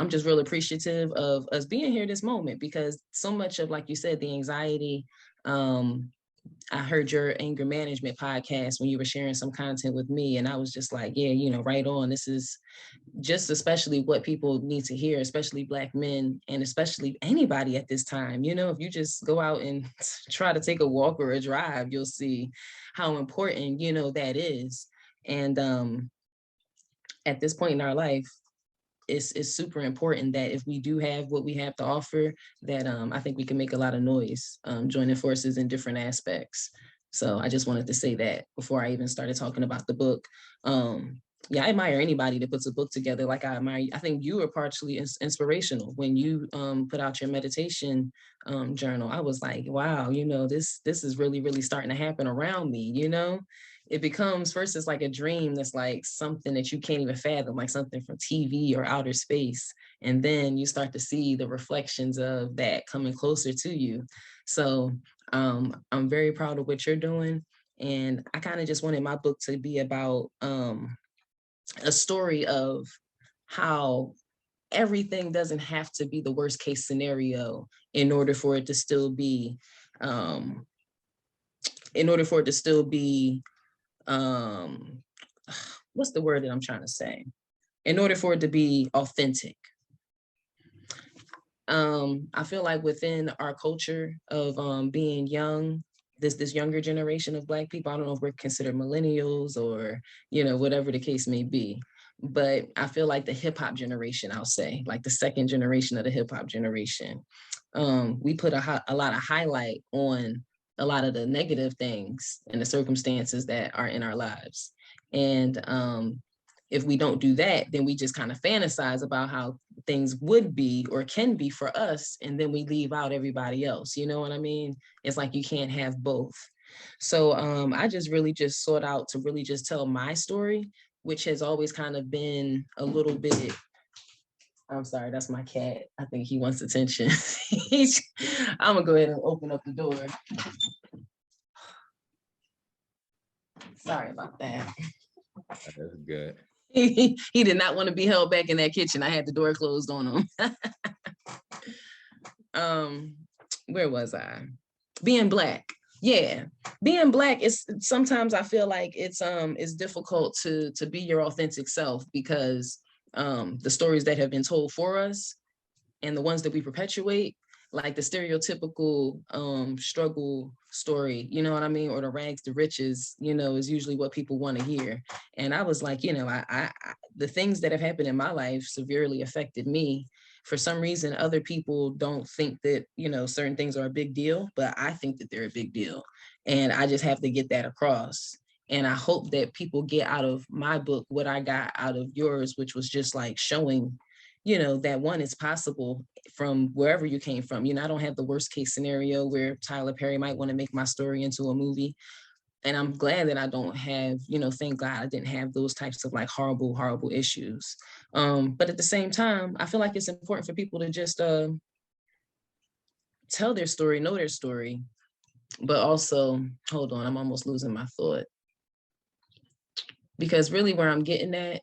I'm just real appreciative of us being here this moment, because so much of, like you said, the anxiety, I heard your anger management podcast when you were sharing some content with me, and I was just like, yeah, right on. This is just especially what people need to hear, especially Black men, and especially anybody at this time. If you just go out and try to take a walk or a drive, you'll see how important, that is. And at this point in our life, it's super important that if we do have what we have to offer, that I think we can make a lot of noise, joining forces in different aspects. So I just wanted to say that before I even started talking about the book. Yeah, I admire anybody that puts a book together. Like I think you were partially inspirational when you put out your meditation journal. I was like, wow, this is really, really starting to happen around me. It becomes, first it's like a dream that's like something that you can't even fathom, like something from TV or outer space. And then you start to see the reflections of that coming closer to you. So I'm very proud of what you're doing. And I kind of just wanted my book to be about a story of how everything doesn't have to be the worst case scenario in order for it to still be, what's the word that I'm trying to say? In order for it to be authentic. I feel like within our culture of being young, this younger generation of Black people, I don't know if we're considered millennials or, whatever the case may be, but I feel like the hip hop generation, I'll say, like the second generation of the hip hop generation, we put a lot of highlight on a lot of the negative things and the circumstances that are in our lives. And if we don't do that, then we just kind of fantasize about how things would be or can be for us, and then we leave out everybody else. You know what I mean? It's like you can't have both. So I just really just sought out to really just tell my story, which has always kind of been a little bit. I'm sorry, that's my cat. I think he wants attention. I'm gonna go ahead and open up the door. Sorry about that. That's good. He did not want to be held back in that kitchen. I had the door closed on him. Where was I? Being Black. Yeah. Being Black is sometimes I feel like it's difficult to be your authentic self, because the stories that have been told for us and the ones that we perpetuate, like the stereotypical struggle story, you know what I mean? Or the rags to riches, is usually what people want to hear. And I was like, I the things that have happened in my life severely affected me. For some reason, other people don't think that, certain things are a big deal, but I think that they're a big deal. And I just have to get that across. And I hope that people get out of my book what I got out of yours, which was just like showing, that one is possible from wherever you came from. I don't have the worst case scenario where Tyler Perry might want to make my story into a movie. And I'm glad that I don't have, thank God I didn't have those types of like horrible, horrible issues. But at the same time, I feel like it's important for people to just tell their story, know their story, but also, hold on, I'm almost losing my thought. Because really where I'm getting at,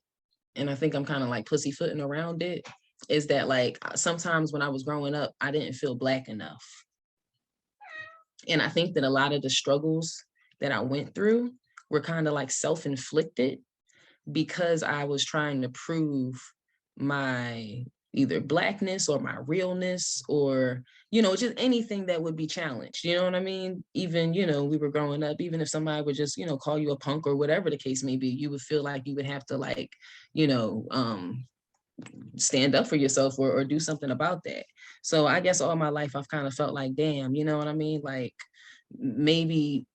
and I think I'm kind of like pussyfooting around it, is that like sometimes when I was growing up, I didn't feel Black enough. And I think that a lot of the struggles that I went through were kind of like self-inflicted, because I was trying to prove my either Blackness or my realness, or, just anything that would be challenged. You know what I mean? Even, we were growing up, even if somebody would just, call you a punk or whatever the case may be, you would feel like you would have to like, stand up for yourself or do something about that. So I guess all my life I've kind of felt like, damn, you know what I mean? Like maybe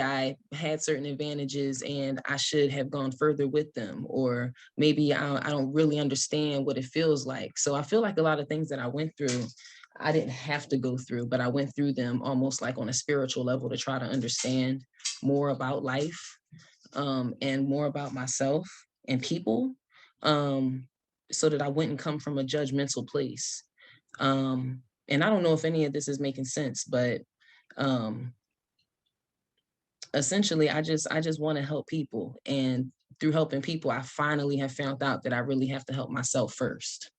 I had certain advantages and I should have gone further with them, or maybe I don't really understand what it feels like. So I feel like a lot of things that I went through, I didn't have to go through, but I went through them almost like on a spiritual level to try to understand more about life, and more about myself and people, so that I wouldn't come from a judgmental place. And I don't know if any of this is making sense, but essentially I just want to help people. And through helping people, I finally have found out that I really have to help myself first.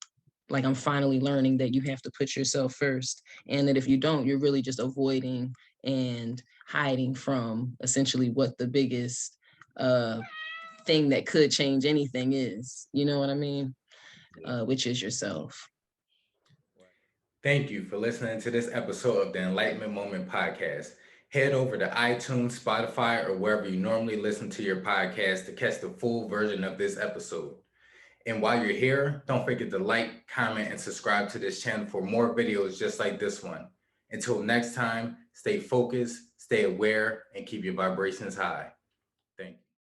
Like I'm finally learning that you have to put yourself first, and that if you don't, you're really just avoiding and hiding from essentially what the biggest thing that could change anything is. You know what I mean? Which is yourself. Thank you for listening to this episode of the Enlightenment Moment Podcast. Head over to iTunes, Spotify, or wherever you normally listen to your podcast to catch the full version of this episode. And while you're here, don't forget to like, comment, and subscribe to this channel for more videos just like this one. Until next time, stay focused, stay aware, and keep your vibrations high.